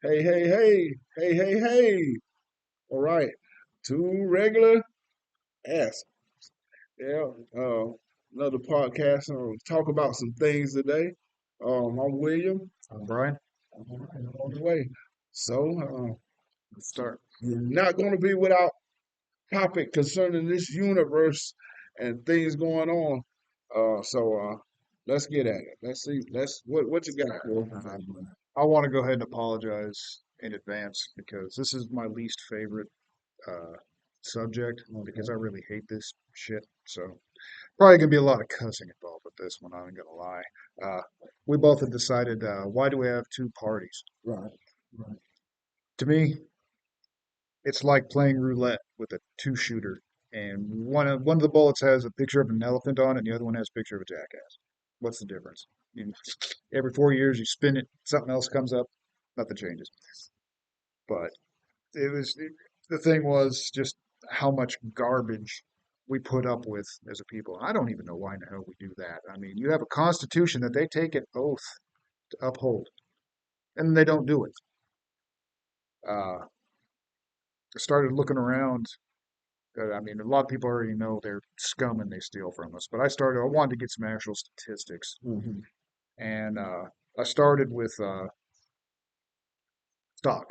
Hey, hey, hey, hey, hey, hey. All right. Two regular ass. Yeah. Another podcast. Talk about some things today. I'm William. Brian, I'm on the way. So, let's start. we're not going to be without topic concerning this universe and things going on. Let's get at it. Let's see. What you got for us? I want to go ahead and apologize in advance because this is my least favorite uh, subject because Okay. I really hate this shit. So probably gonna be a lot of cussing involved with this one. I ain't gonna lie. Uh, we both have decided why do we have two parties? Right. Right. To me, it's like playing roulette with a two-shooter, and one of the bullets has a picture of an elephant on it, and the other one has a picture of a jackass. What's the difference? Every 4 years you spin it, something else comes up, nothing changes. But the thing was just how much garbage we put up with as a people. I don't even know why in the hell we do that. I mean, you have a constitution that they take an oath to uphold, and they don't do it. I started looking around. I mean, a lot of people already know they're scum and they steal from us. But I wanted to get some actual statistics, Hmm. and I started with stock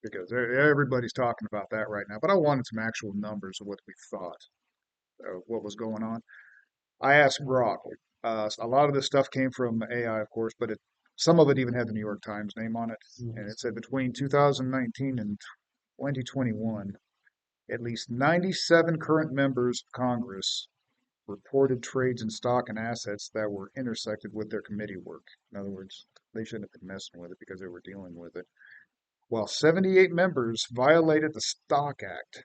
because everybody's talking about that right now. But I wanted some actual numbers of what we thought what was going on. I asked Grok. A lot of this stuff came from AI, of course, but some of it even had the New York Times name on it, and it said between 2019 and 2021, at least 97 current members of Congress reported trades in stock and assets that were intersected with their committee work. In other words, they shouldn't have been messing with it because they were dealing with it. While 78 members violated the Stock Act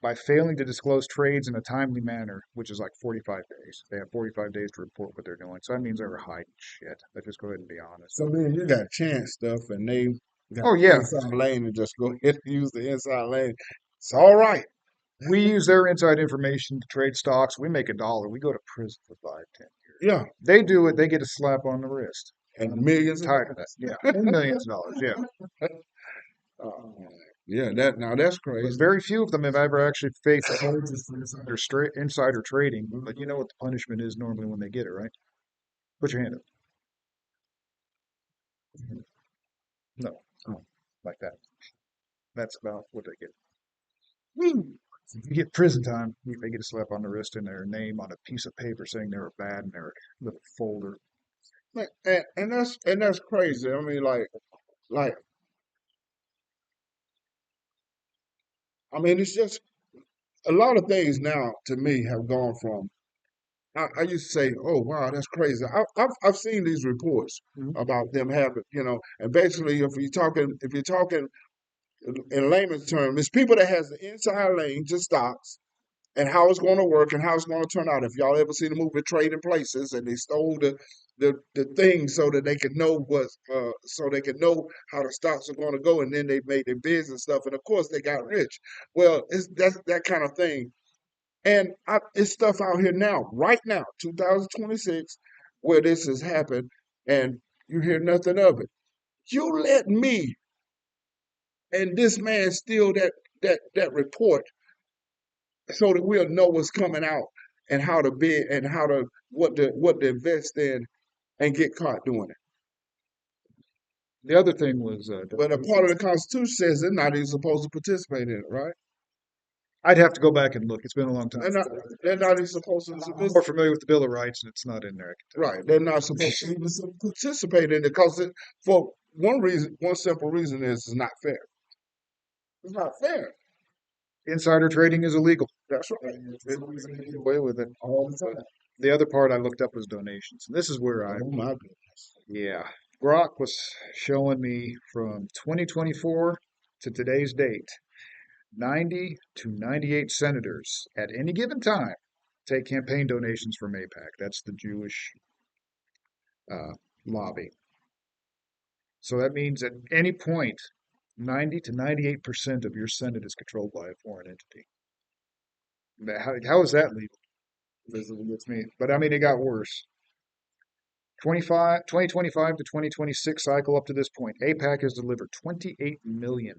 by failing to disclose trades in a timely manner, which is like 45 days. They have 45 days to report what they're doing. So that means they were hiding shit. Let's just go ahead and be honest. So then you got chance stuff, and they got Oh, the yeah. inside lane and just go ahead and use the inside lane. It's all right. We use their inside information to trade stocks. We make a dollar. We go to prison for 5, 10 years. Yeah, They do it. They get a slap on the wrist. and I'm millions of tired of that. dollars. Yeah. And millions of dollars. Yeah. Oh, yeah, that now that's But crazy. very few of them have ever actually faced charges for insider trading. But you know what the punishment is normally when they get it, right? Put your hand up. No. Oh, like that. That's about what they get. Woo! If you get prison time, they get a slap on the wrist and their name on a piece of paper saying they were bad in their little folder. And that's crazy. I mean, like I mean, it's just a lot of things now to me have gone from. I used to say, "Oh wow, that's crazy." I've seen these reports Mhm. about them having, and basically, if you're talking in layman's terms, it's people that has the inside lane to stocks and how it's going to work and how it's going to turn out. If y'all ever see the movie Trading Places, and they stole the thing so that they could know so they could know how the stocks are going to go, and then they made their bids and stuff, and of course they got rich. Well, it's that kind of thing, and it's stuff out here now, right now, 2026, where this has happened, and you hear nothing of it. You let me and this man steal that report so that we'll know what's coming out and how to bid and what to invest in and get caught doing it. The other thing was But a part of donations. the Constitution says they're not even supposed to participate in it, right? I'd have to go back and look. It's been a long time. They're not. They're not even supposed to. I'm more familiar with the Bill of Rights, and it's not in there. I can tell Right. They're not supposed to even participate in it because for one reason, one simple reason is it's not fair. It's not fair. you. Insider trading is illegal. That's right. Get away with it. All the But time. the other part I looked up was donations. And this is where Oh my goodness. yeah, Grok was showing me from 2024 to today's date, 90 to 98 senators at any given time take campaign donations from AIPAC. That's the Jewish uh, lobby. So that means at any point, 90 to 98% of your Senate is controlled by a foreign entity. How is that legal? This is what gets me. But I mean, it got worse. 2025 to 2026 cycle up to this point, AIPAC has delivered 28 million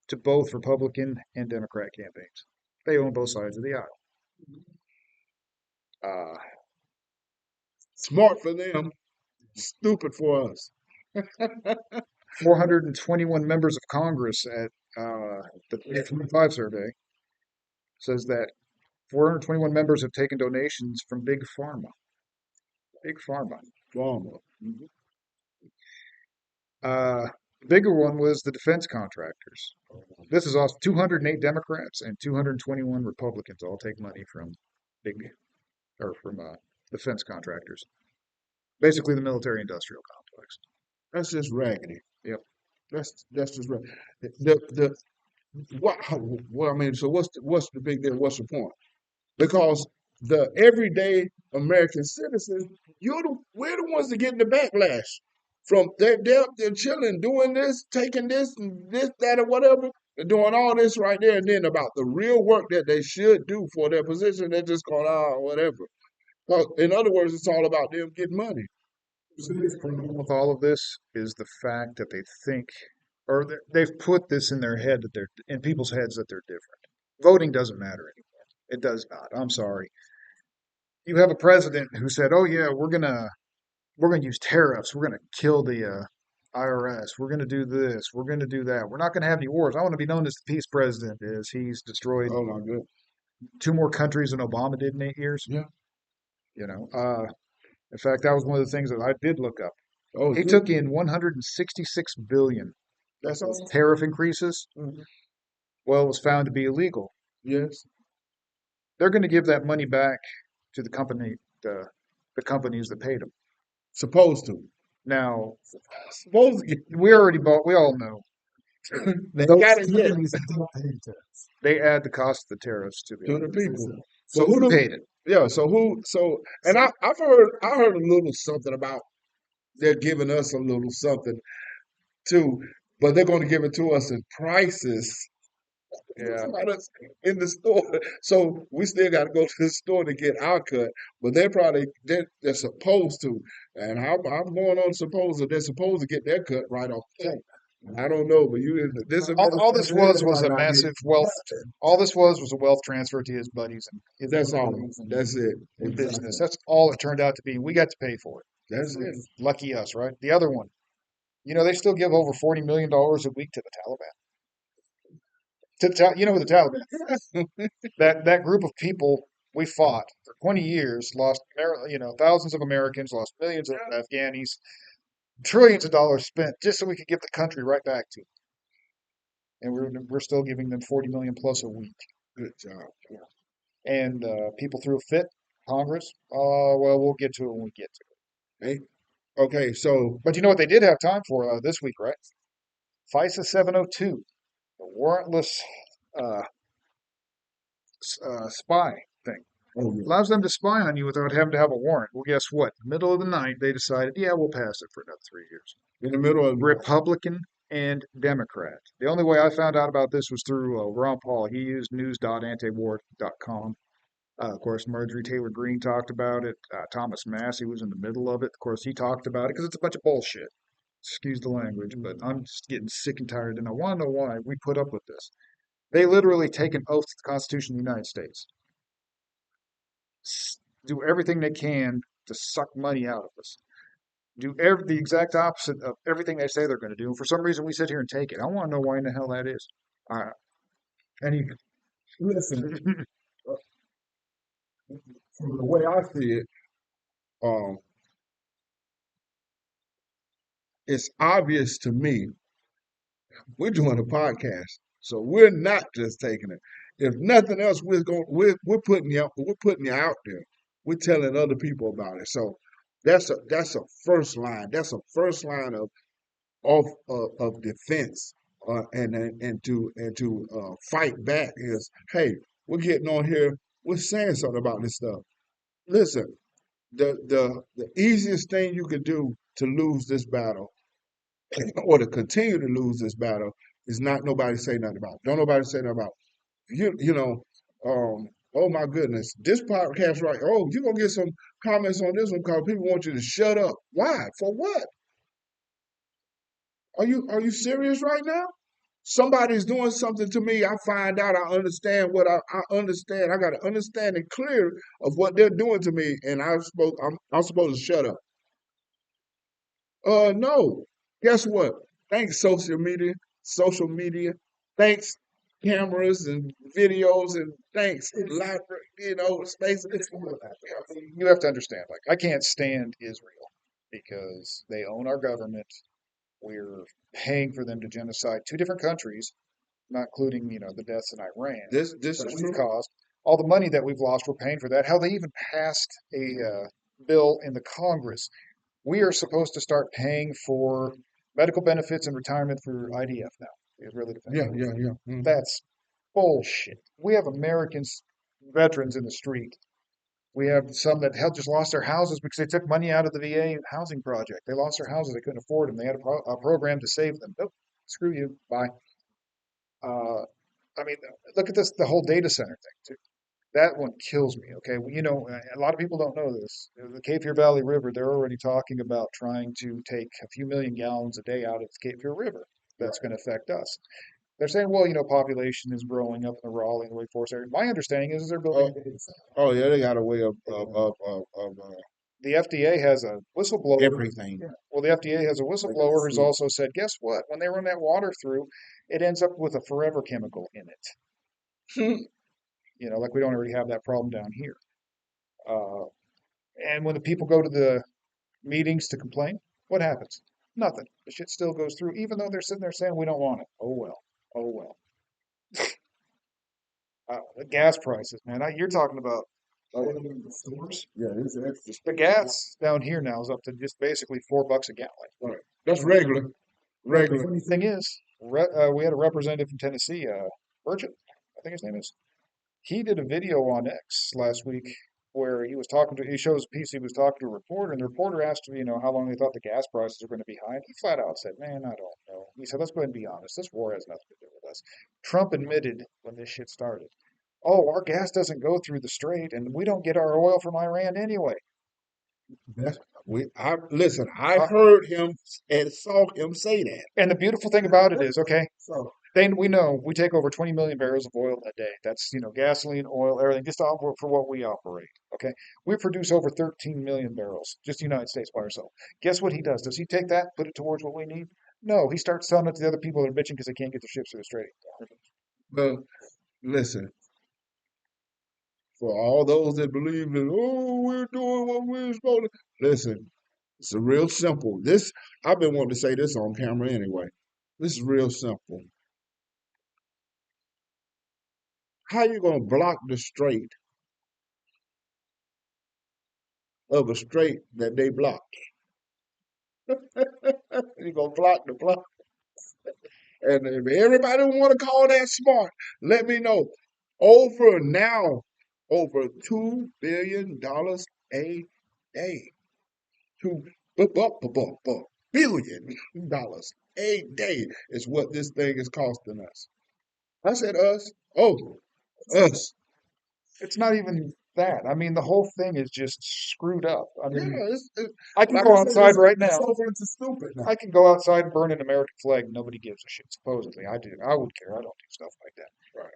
to both Republican and Democrat campaigns. They own both sides of the aisle. Uh, Smart for them, stupid for us. 421 members of Congress at the 2025 survey says that 421 members have taken donations from Big Pharma. Big Pharma. Drama. Uh, the bigger one was the defense contractors. This is also 208 Democrats and 221 Republicans all take money from big or from defense contractors. Basically, the military-industrial complex. That's just raggedy. Yep. That's just raggedy. The what? Well, I mean, so what's the big deal? What's the point? Because the everyday American citizen, we're the ones that getting the backlash from they're chilling, doing this, taking this and this, that, or whatever. They're doing all this right there, and then about the real work that they should do for their position, they're just going, whatever. In other words, it's all about them getting money. The biggest problem with all of this is the fact that they think, or they've put this in their head that they're in people's heads that they're different. Voting doesn't matter anymore. It does not. I'm sorry. You have a president who said, "Oh yeah, we're gonna use tariffs. We're gonna kill the IRS. We're gonna do this. We're gonna do that. We're not gonna have any wars. I want to be known as the peace president." Is he's destroyed Oh my goodness. 2 more countries than Obama did in 8 years? Yeah. You know. In fact, that was one of the things that I did look up. Oh, He took in 166 billion that's all. tariff increases. Mhm. Well, it was found to be illegal. Yes. They're going to give that money back to the companies that paid them. Supposed to. Now, Supposed to get. we already bought. We all know They those got it yet companies that don't pay tariffs. They add the cost of the tariffs to the to the others. people. So So who paid it? yeah. So who? So and I heard a little something about they're giving us a little something too, but they're going to give it to us in prices. Yeah. Not us in the store. So we still got to go to the store to get our cut, but they're supposed to, and I'm going on suppose that they're supposed to get their cut right off the top. I don't know, but this All this was a might not get massive wealth. All this was a wealth transfer to his buddies and his that's all. buddies and That's it. business. That's all it turned out to be. We got to pay for it. That's it. Lucky us, right? The other one, they still give over $40 million a week to the Taliban. You know who the Taliban? That group of people we fought for 20 years, lost thousands of Americans, lost millions of Afghanis, trillions of dollars spent just so we could give the country right back to them. And we're still giving them 40 million plus a week. Good job. And people threw a fit. Congress. Well, we'll get to it when we get to it. Hey, okay, so But you know what they did have time for this week, right? FISA 702, the warrantless uh, spy thing. oh, yeah. Allows them to spy on you without having to have a warrant. Well, guess what? Middle of the night, they decided, yeah, we'll pass it for another 3 years. In the middle of Republican and Democrat. The only way I found out about this was through Ron Paul. He used news.antiwar.com. Of course, Marjorie Taylor Greene talked about it. Thomas Massey was in the middle of it. Of course, he talked about it because it's a bunch of bullshit. Excuse the language, but I'm just getting sick and tired, and I want to know why we put up with this. They literally take an oath to the Constitution of the United States, do everything they can to suck money out of us, do the exact opposite of everything they say they're going to do. And for some reason, we sit here and take it. I want to know why in the hell that is. Any listen, from the way I see it, um, it's obvious to me we're doing a podcast, so we're not just taking it. If nothing else, we're putting you out there. We're telling other people about it. So that's a first line. That's a first line of defense, and to fight back is, hey, we're getting on here. We're saying something about this stuff. Listen, the easiest thing you could do to lose this battle or to continue to lose this battle is not nobody say nothing about it. Don't nobody say nothing about it. You know, Oh my goodness. This podcast right. Oh, you're gonna get some comments on this one because people want you to shut up. Why? For what? Are you serious right now? Somebody's doing something to me. I find out. I understand what I understand. I got an understanding clear of what they're doing to me, and I'm supposed to shut up. No. Guess what? Thanks social media, social media. Thanks cameras and videos, and thanks library. Space. You have to understand, like, I can't stand Israel because they own our government. We're paying for them to genocide two different countries, not including, the deaths in Iran This that is we've true. caused. All the money that we've lost, we're paying for that. Hell, they even passed a bill in the Congress. We are supposed to start paying for medical benefits and retirement for IDF now, Israeli Defense Yeah, Forces. yeah, yeah. That's bullshit. We have Americans, veterans in the street. We have some that had just lost their houses because they took money out of the VA housing project. They lost their houses. They couldn't afford them. They had a program to save them. Nope. Screw you. Bye. Uh, I mean, look at this, the whole data center thing, too. That one kills me. Okay. Well, a lot of people don't know this. The Cape Fear Valley River, they're already talking about trying to take a few million gallons a day out of the Cape Fear River. That's going to affect us. They're saying, well, population is growing up in the Raleigh and the Wake Forest area. My understanding is they're building Oh, a data center. oh yeah, they got a way of The FDA has a whistleblower. everything. Yeah. Well, the FDA has a whistleblower who's also said, guess what? When they run that water through, it ends up with a forever chemical in it. Like we don't already have that problem down here. Uh, and when the people go to the meetings to complain, what happens? Nothing. The shit still goes through, even though they're sitting there saying we don't want it. Oh well. Oh well. The gas prices, man. You're talking about stores. Yeah, it's just The gas down here now is up to just basically $4 a gallon. right. That's regular, Well, the regular. funny thing is, we had a representative from Tennessee, Burchett, I think his name is. He did a video on X last week where he shows a piece, he was talking to a reporter, and the reporter asked him, how long they thought the gas prices were going to be high. And he flat out said, man, I don't know. He said, let's go ahead and be honest. This war has nothing to do with us. Trump admitted when this shit started, oh, our gas doesn't go through the strait, and we don't get our oil from Iran anyway. That's I listen. I Uh, heard him and saw him say that. and the beautiful thing about it is, okay, So we know we take over 20 million barrels of oil a day. That's, gasoline, oil, everything, just for what we operate. Okay. We produce over 13 million barrels, just the United States by ourselves. Guess what he does? Does he take that, put it towards what we need? No, he starts selling it to the other people that are bitching because they can't get their ships through the strait. well, listen. For all those that believe that, oh, we're doing what we're supposed to listen. It's a real simple. This I've been wanting to say this on camera anyway. This is real simple. How you gonna block the strait of a strait that they blocked? You gonna block the block? And if everybody want to call that smart, let me know. Over $2 billion a day. Two $2 billion a day is what this thing is costing us. I said us. Oh, us. It's not even that. I mean, the whole thing is just screwed up. I Yeah, mean, it's I can like go I said, outside right it's now. over into stupid now. I can go outside and burn an American flag. Nobody gives a shit. Supposedly, I do. I would care. I don't do stuff like that. Right.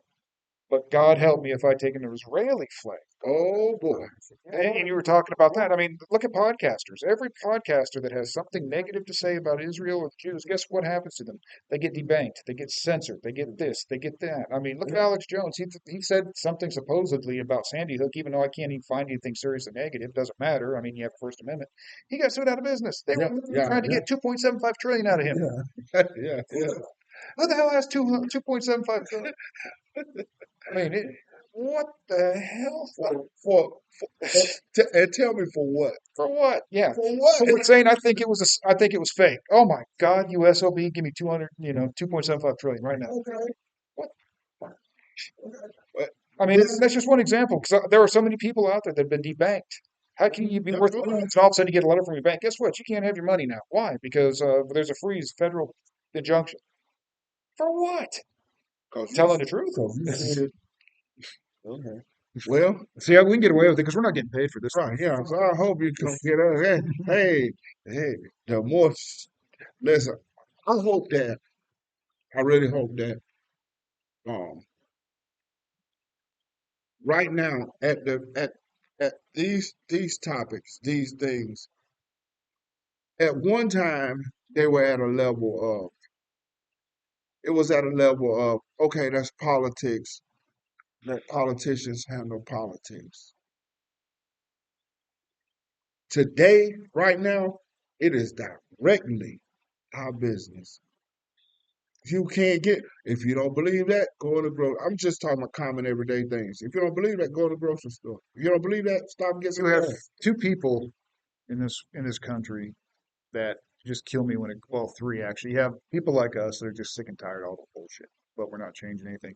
But God help me if I take an Israeli flag. Oh boy. And you were talking about that. I mean, look at podcasters. Every podcaster that has something negative to say about Israel or the Jews, guess what happens to them? They get debanked. They get censored. They get this. They get that. I mean, look at Alex Jones. He said something supposedly about Sandy Hook, even though I can't even find anything seriously negative. Doesn't matter. I mean, you have First Amendment. He got sued out of business. They were Yeah, literally yeah, trying to yeah, get 2.75 trillion out of him. yeah, yeah, yeah. Who the hell has 2.75 trillion? I mean, what the hell? And tell me for what? For what? Yeah. For what? For saying I think it was fake. Oh my God, USOB, give me 200, 2.75 trillion right now. Okay. What? But I mean, this that's just one example because there are so many people out there that have been debanked. How can you be worth absolutely. millions and all of a sudden you get a letter from your bank? Guess what? You can't have your money now. Why? Because there's a freeze, federal injunction. For what? Cause you, Telling the truth. cause you said okay. Well, See, we can get away with it because we're not getting paid for this right, yeah. So I hope you come get us. Hey, hey, hey. The more, listen. I hope that. I really hope that. Um, right now at these topics, these things, at one time they were at a level of. It was at a level of okay, that's politics. Let politicians handle politics. Today, right now, it is directly our business. You can't get if you don't believe that, go to the grocery. I'm just talking about common everyday things. If you don't believe that, go to the grocery store. If you don't believe that, stop and get You some have gas. two people in this country that just kill me when it, well, three actually. You have people like us that are just sick and tired of all the bullshit, but we're not changing anything.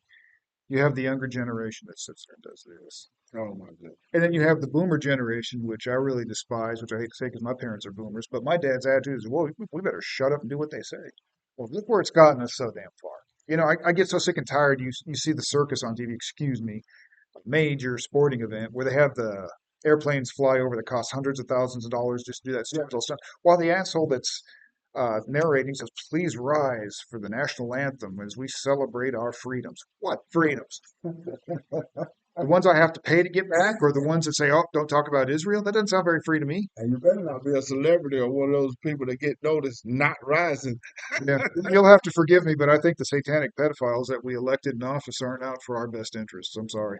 You have the younger generation that sits there and does this. Oh my goodness. And then you have the boomer generation, which I really despise, which I hate to say because my parents are boomers. But my dad's attitude is, well, we better shut up and do what they say. Well, look where it's gotten us so damn far. You know, I get so sick and tired. You see the circus on TV, excuse me, a major sporting event where they have the airplanes fly over that cost hundreds of thousands of dollars just to do that Yeah. stupid little stuff. While the asshole that's narrating says, please rise for the national anthem as we celebrate our freedoms. What freedoms? The ones I have to pay to get back, or the ones that say, "Oh, don't talk about Israel"? That doesn't sound very free to me. And you better not be a celebrity or one of those people that get noticed not rising. Yeah, you'll have to forgive me, but I think the satanic pedophiles that we elected in office aren't out for our best interests. I'm sorry.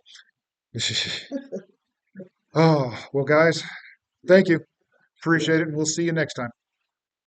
Oh, well, guys, thank you. Appreciate it, and we'll see you next time.